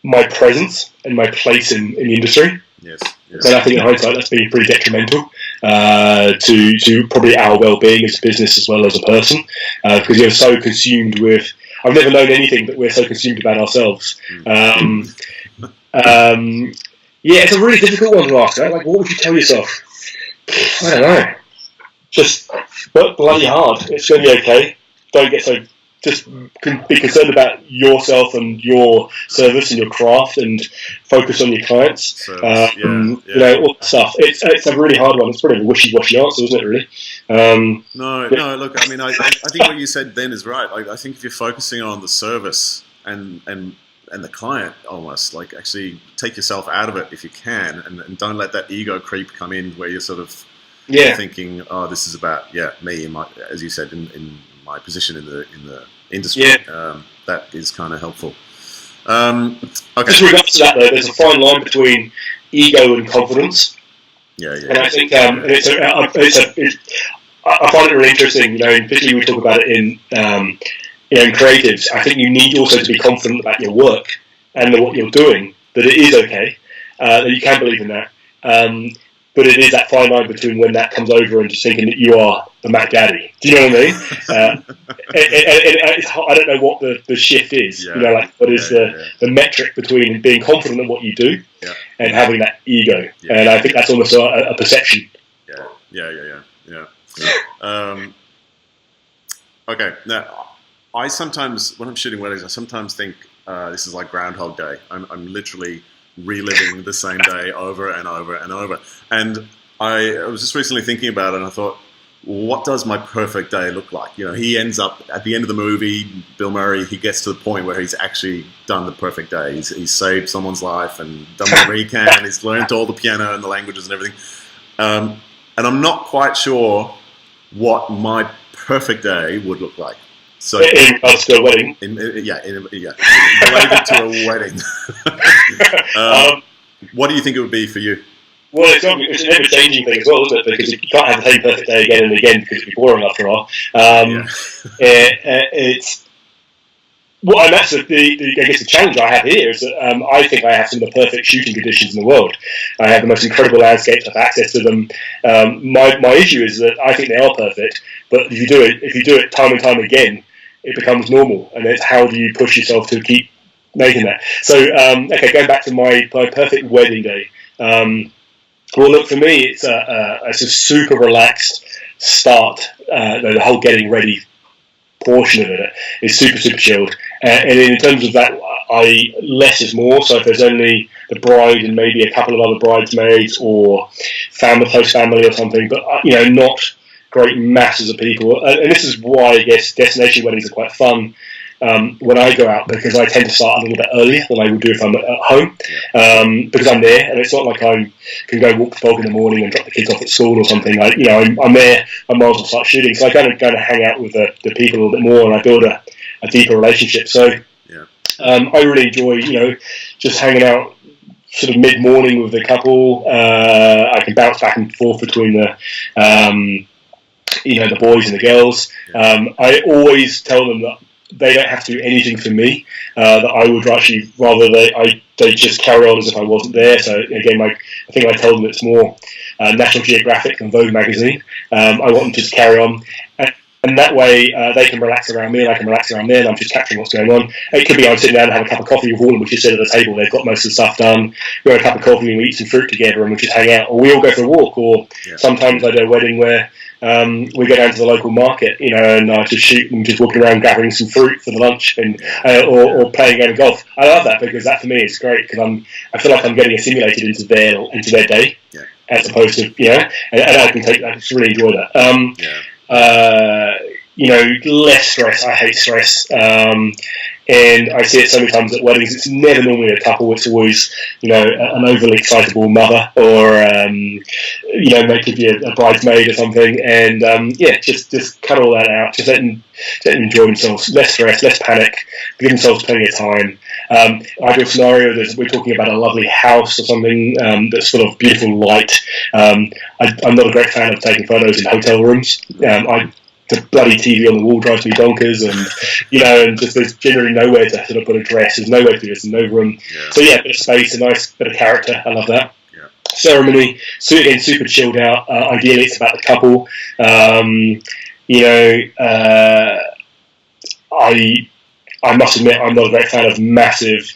my presence and my place in the industry. Yes. And I think in hindsight, that's been pretty detrimental to probably our well-being as a business as well as a person, because you're so consumed with. I've never known anything that we're so consumed about ourselves. It's a really difficult one to ask. Right? Like, what would you tell yourself? I don't know. Just work bloody hard. It's going to be okay. Don't get so. Just be concerned about yourself and your service and your craft, and focus on your clients. All that stuff. It's a really hard one. It's probably a wishy-washy answer, isn't it? Really. No. Look, I mean, I think what you said then is right. I think if you're focusing on the service and the client, almost like actually take yourself out of it if you can, and don't let that ego creep come in where you're sort of thinking, oh, this is about me and my, as you said, in my position in the industry. That is kind of helpful. Okay. Just with regards to that, though, there's a fine line between ego and confidence. And I think I find it really interesting. Particularly we talk about it in creatives. I think you need also to be confident about your work and what you're doing. That it is okay. That you can believe in that. But it is that fine line between when that comes over and just thinking that you are the Mac Daddy. Do you know what I mean? I don't know what the shift is. What is the metric between being confident in what you do and having that ego? And I think that's almost a perception. Okay. Now, I sometimes, when I'm shooting weddings, I sometimes think this is like Groundhog Day. I'm literally reliving the same day over and over and over. And I was just recently thinking about it, and I thought, what does my perfect day look like? He ends up at the end of the movie, Bill Murray, he gets to the point where he's actually done the perfect day. He's saved someone's life and done whatever he can. He's learned all the piano and the languages and everything. And I'm not quite sure what my perfect day would look like. So in regards to a wedding, related to a wedding. What do you think it would be for you? Well, it's an ever-changing thing as well, isn't it? Because you can't have the same perfect day again and again because it'd be boring after a while. It's and that's the challenge I have here is that I think I have some of the perfect shooting conditions in the world. I have the most incredible landscapes. I have access to them. My issue is that I think they are perfect, but if you do it time and time again, it becomes normal, and it's how do you push yourself to keep making that. So, going back to my perfect wedding day. Well, look, for me, it's a super relaxed start. The whole getting ready portion of it is super, super chilled. And in terms of that, less is more. So if there's only the bride and maybe a couple of other bridesmaids or close family or something, but not great masses of people. And this is why I guess destination weddings are quite fun when I go out, because I tend to start a little bit earlier than I would do if I'm at home, because I'm there, and it's not like I can go walk the dog in the morning and drop the kids off at school or something. I'm there, I might as well start shooting. So I kind of hang out with the people a little bit more, and I build a deeper relationship. So I really enjoy, just hanging out sort of mid-morning with the couple. I can bounce back and forth between the the boys and the girls. I always tell them that they don't have to do anything for me. That I would actually rather they just carry on as if I wasn't there. So again, I think I told them it's more National Geographic and Vogue magazine. I want them to just carry on. And that way they can relax around me and I can relax around them. I'm just capturing what's going on. It could be I'm sitting down and have a cup of coffee with all of them. We just sit at the table. They've got most of the stuff done. We have a cup of coffee and we eat some fruit together and we just hang out. Or we all go for a walk. Or sometimes I do a wedding where we go down to the local market, and I just shoot and just walking around gathering some fruit for the lunch and or playing a game of golf. I love that because that for me is great because I feel like I'm getting assimilated into their day as opposed to and I can take that. I just really enjoy that. Less stress. I hate stress. And I see it so many times at weddings. It's never normally a couple. It's always, an overly excitable mother or, maybe a bridesmaid or something. And, just cut all that out. Just let them enjoy themselves. Less stress, less panic. Give themselves plenty of time. Ideal scenario, we're talking about a lovely house or something that's full of beautiful light. I'm not a great fan of taking photos in hotel rooms. The bloody TV on the wall drives me bonkers, and just there's generally nowhere to sort of put a dress. There's nowhere to do this, no room. So a bit of space, a nice bit of character. I love that. Ceremony, so again, super chilled out. Ideally, it's about the couple. I must admit, I'm not a great fan of massive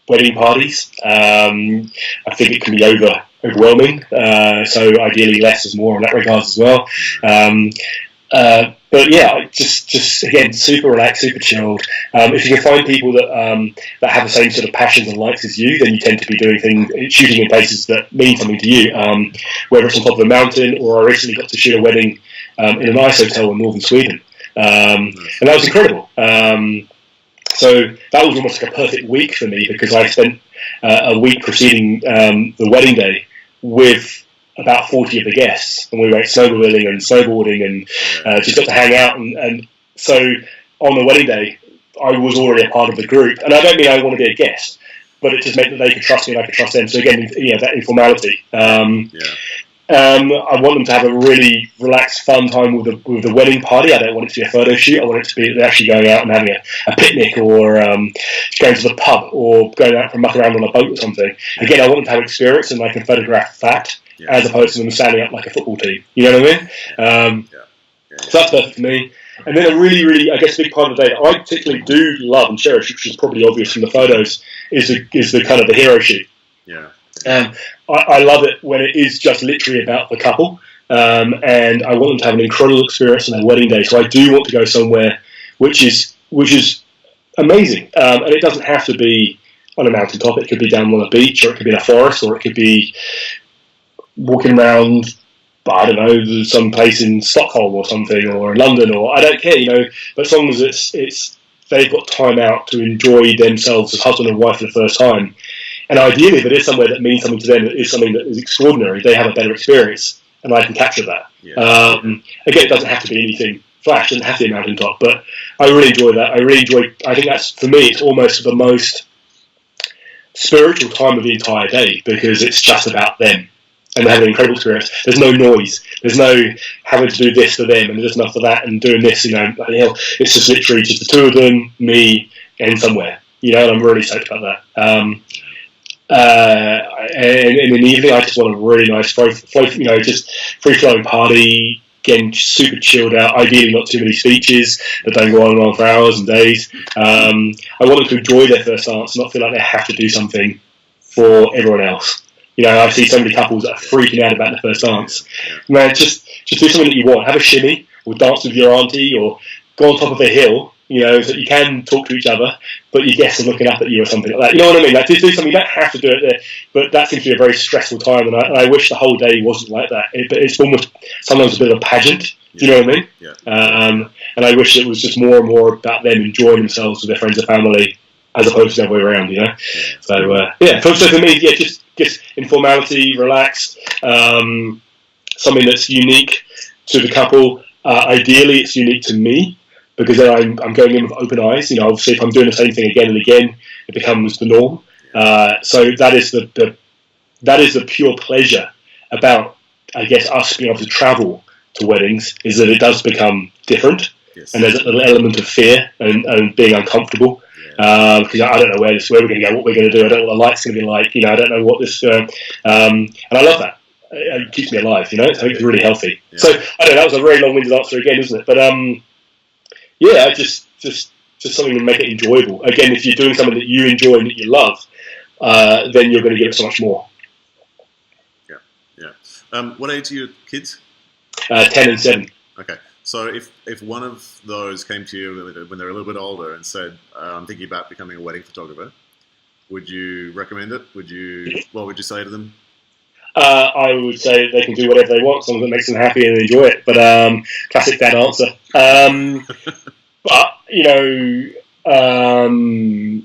wedding parties. I think it can be overwhelming. So ideally, less is more in that regard as well. But just again, super relaxed, super chilled. If you can find people that have the same sort of passions and likes as you, then you tend to be doing things, shooting in places that mean something to you. Whether it's on top of a mountain, or I recently got to shoot a wedding in a nice hotel in northern Sweden, and that was incredible. So that was almost like a perfect week for me because I spent a week preceding the wedding day with about 40 of the guests, and we went snowmobiling and snowboarding and just got to hang out. And so on the wedding day, I was already a part of the group. And I don't mean I want to be a guest, but it just meant that they could trust me and I could trust them. So again, that informality. I want them to have a really relaxed, fun time with the wedding party. I don't want it to be a photo shoot. I want it to be actually going out and having a picnic or going to the pub or going out for a muck around on a boat or something. Again, I want them to have experience and I can photograph that. As opposed to them standing up like a football team. You know what I mean? So that's perfect for me. And then a really, really, I guess, big part of the day that I particularly do love and cherish, which is probably obvious from the photos, is the kind of the hero shoot. I love it when it is just literally about the couple, and I want them to have an incredible experience on their wedding day. So I do want to go somewhere which is amazing, and it doesn't have to be on a mountaintop. It could be down on a beach, or it could be in a forest, or it could be walking around, I don't know, some place in Stockholm or something, or in London, or I don't care, but as long as it's they've got time out to enjoy themselves as husband and wife for the first time. And ideally, if it is somewhere that means something to them, that is something that is extraordinary, they have a better experience, and I can capture that. Again, it doesn't have to be anything flash, it doesn't have to be a mountaintop, but I really enjoy that. I think that's, for me, it's almost the most spiritual time of the entire day, because it's just about them. And they have an incredible experience. There's no noise. There's no having to do this for them and there's enough for that and doing this, It's just literally just the two of them, me, and somewhere. And I'm really stoked about that. And in the evening, I just want a really nice just free-flowing party. Again, super chilled out. Ideally, not too many speeches that don't go on and on for hours and days. I want them to enjoy their first dance, not feel like they have to do something for everyone else. I see so many couples that are freaking out about the first dance. Man, just do something that you want. Have a shimmy, or dance with your auntie, or go on top of a hill, so that you can talk to each other, but your guests are looking up at you or something like that. You know what I mean? Like, do something. You don't have to do it there, but that seems to be a very stressful time, and I wish the whole day wasn't like that. But it's almost sometimes a bit of a pageant. Do you know what I mean? And I wish it was just more and more about them enjoying themselves with their friends and family, as opposed to the other way around. So so for me, just informality, relaxed, something that's unique to the couple. Ideally, it's unique to me. because then I'm going in with open eyes. You know, obviously, if I'm doing the same thing again and again, it becomes the norm. So that is the pure pleasure about, I guess, us being able to travel to weddings, is that it does become different. Yes. And there's an element of fear and being uncomfortable. Because I don't know where we're going to go, what we're going to do. I don't know what the light's going to be like. You know, I don't know what this. And I love that. It keeps me alive. You know, so it's really healthy. Yeah. So I don't know. That was a very long-winded answer again, isn't it? But yeah, just something to make it enjoyable. Again, if you're doing something that you enjoy and that you love, then you're going to give it so much more. Yeah. What age are your kids? 10 and 7. Okay. So if one of those came to you when they're a little bit older and said, I'm thinking about becoming a wedding photographer, would you recommend it? What would you say to them? I would say they can do whatever they want, as long as it makes them happy and enjoy it. But classic dad answer. But, you know...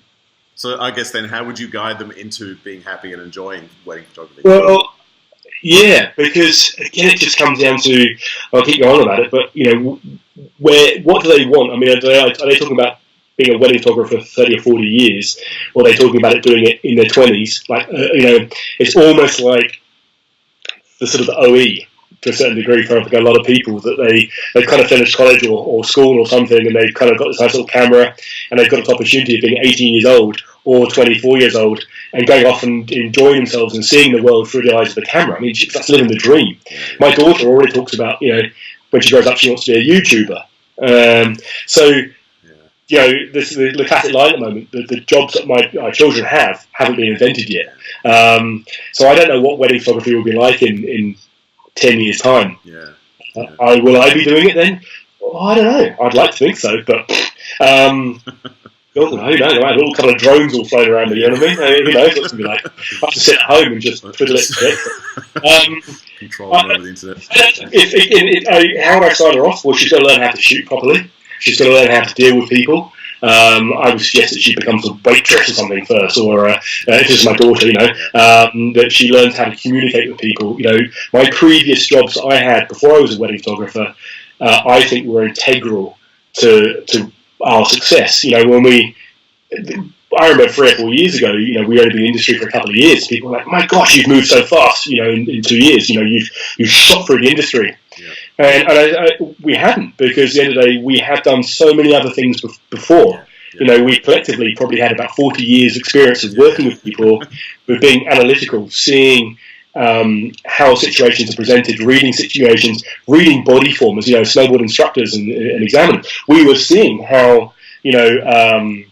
So I guess then how would you guide them into being happy and enjoying wedding photography? Well, yeah, because again, it just comes down to, I'll keep going on about it, but, you know, what do they want? I mean, are they talking about being a wedding photographer for 30 or 40 years, or are they talking about it doing it in their 20s? Like, you know, it's almost like the sort of the OE, to a certain degree, for a lot of people, that they've kind of finished college or school or something, and they've kind of got this nice little camera, and they've got this opportunity of being 18 years old or 24 years old and going off and enjoying themselves and seeing the world through the eyes of the camera. I mean, that's living the dream. My daughter already talks about, you know, when she grows up, she wants to be a YouTuber. So, you know, this is the classic line at the moment. The jobs that my children haven't been invented yet. So I don't know what wedding photography will be like in 10 years' time. Yeah. Will I be doing it then? Well, I don't know. I'd like to think so, but who knows? I had all kind of drones all flying around me, you know what I mean? Who knows what's going to be like? I have to sit at home and just twiddle it a bit. Control over the internet. How would I sign her off? Well, she's got to learn how to shoot properly. She's got to learn how to deal with people. I would suggest that she becomes a waitress or something first, or if this is my daughter, you know, that she learns how to communicate with people. You know, my previous jobs that I had before I was a wedding photographer, I think were integral to our success. You know, I remember 3 or 4 years ago, you know, we were in the industry for a couple of years. People were like, "My gosh, you've moved so fast! You know, in 2 years, you know, you've shot through the industry." Yeah. And we hadn't, because at the end of the day, we had done so many other things before. Yeah. You know, we collectively probably had about 40 years' experience of working with people, with being analytical, seeing how situations are presented, reading situations, reading body formers, you know, snowboard instructors and examiners. We were seeing how, you know,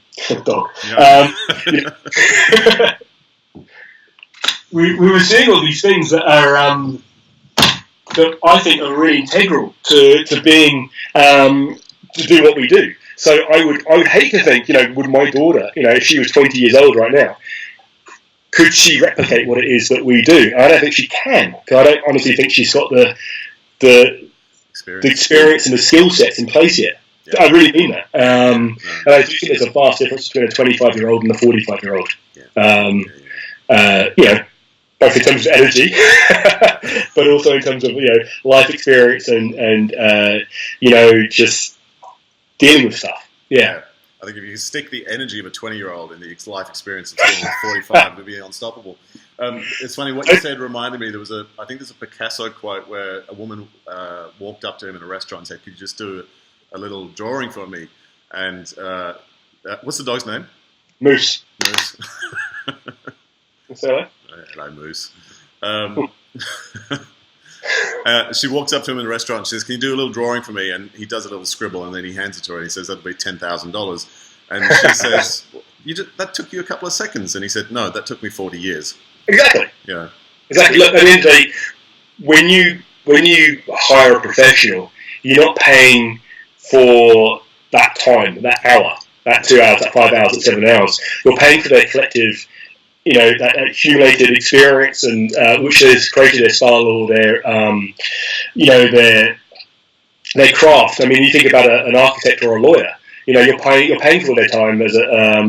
dog. Yeah. You know, we were seeing all these things that are that I think are really integral to being to do what we do. So I would hate to think, you know, would my daughter, you know, if she was 20 years old right now, could she replicate what it is that we do? And I don't think she can, because I don't honestly think she's got the experience and the skill sets in place yet. Yeah. I really mean that. And I do think there's a vast difference between a 25-year-old and a 45-year-old. Yeah. You know, both in terms of energy, but also in terms of, you know, life experience and you know, just dealing with stuff. Yeah. I think if you stick the energy of a 20-year-old in the life experience of someone 45, it would be unstoppable. It's funny, what you said reminded me, I think there's a Picasso quote where a woman walked up to him in a restaurant and said, "Could you just do a little drawing for me?" And what's the dog's name? Moose. Moose. Say that? Hello, Moose. She walks up to him in a restaurant and she says, "Can you do a little drawing for me?" And he does a little scribble and then he hands it to her and he says, "That'll be $10,000. And she says, "That took you a couple of seconds." And he said, "No, that took me 40 years. Exactly. Yeah. Exactly. Look, at the end of the day, when you hire a professional, you're not paying for that time, that hour, that 2 hours, that 5 hours, that 7 hours. You're paying for their collective, you know, that accumulated experience and which has created their style or their, you know, their craft. I mean, you think about an architect or a lawyer. You know, you're paying for their time as a,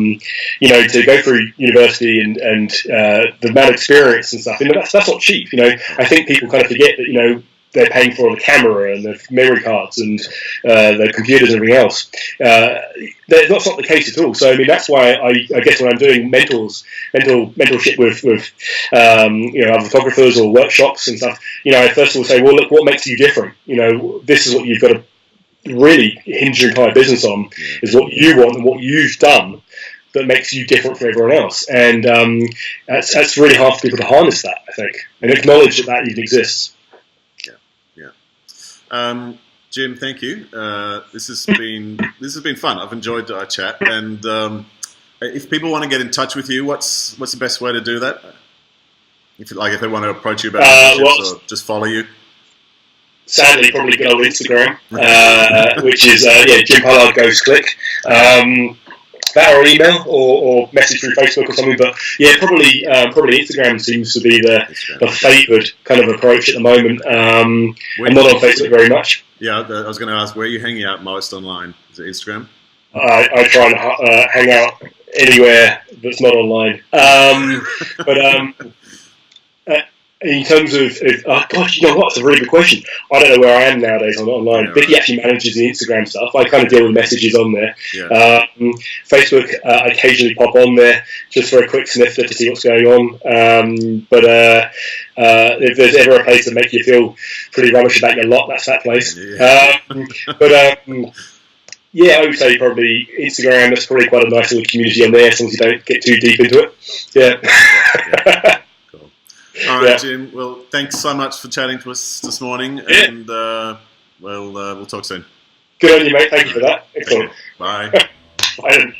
you know, to go through university and the amount of experience and stuff. You know, that's not cheap. You know, I think people kind of forget that, you know, they're paying for the camera and the memory cards and the computers and everything else. That's not the case at all. So I mean, that's why I guess when I'm doing mentorship with other photographers or workshops and stuff, I first of all say, well, look, what makes you different? This is what you've got to really hinge your entire business on, is what you want and what you've done that makes you different from everyone else. And that's really hard for people to harness that, I think, and acknowledge that even exists. Jim, thank you. This has been fun. I've enjoyed our chat. And if people want to get in touch with you, what's the best way to do that? If they want to approach you about or just follow you. Sadly, probably go on Instagram, which is Jim Pollard Goes Click. That or email or message through Facebook or something, but probably Instagram seems to be the favoured kind of approach at the moment. I'm not on Facebook very much. Yeah, I was going to ask, where are you hanging out most online? Is it Instagram? I try and hang out anywhere that's not online. In terms of gosh, you know what? It's a really good question. I don't know where I am nowadays online. Yeah, Vicky actually manages the Instagram stuff. I kind of deal with messages on there. Yeah. Facebook, I occasionally pop on there just for a quick snifter to see what's going on. But if there's ever a place to make you feel pretty rubbish about your lot, that's that place. Yeah. I would say probably Instagram. That's probably quite a nice little community on there, as long as you don't get too deep into it. Yeah. All right, Jim. Well, thanks so much for chatting to us this morning, and we'll talk soon. Good on you, mate. Thank you for that. Excellent. Bye. Bye.